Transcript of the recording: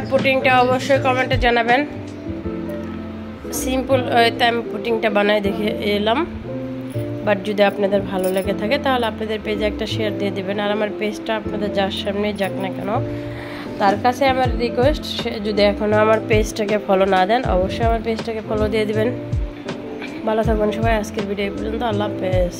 পুডিংটা অবশ্যই কমেন্টে জানাবেন। সিম্পল ওয়েতে আমি পুডিংটা বানাই দেখে এলাম, বাট যদি আপনাদের ভালো লেগে থাকে তাহলে আপনাদের পেজে একটা শেয়ার দিয়ে দেবেন। আর আমার পেজটা আপনাদের যার সামনে যাক না কেন, তার কাছে আমার রিকোয়েস্ট, সে যদি এখনও আমার পেজটাকে ফলো না দেন অবশ্যই আমার পেজটাকে ফলো দিয়ে দিবেন। ভালো থাকবেন সবাই। আজকের ভিডিও পর্যন্ত। আল্লাহ হাফেজ।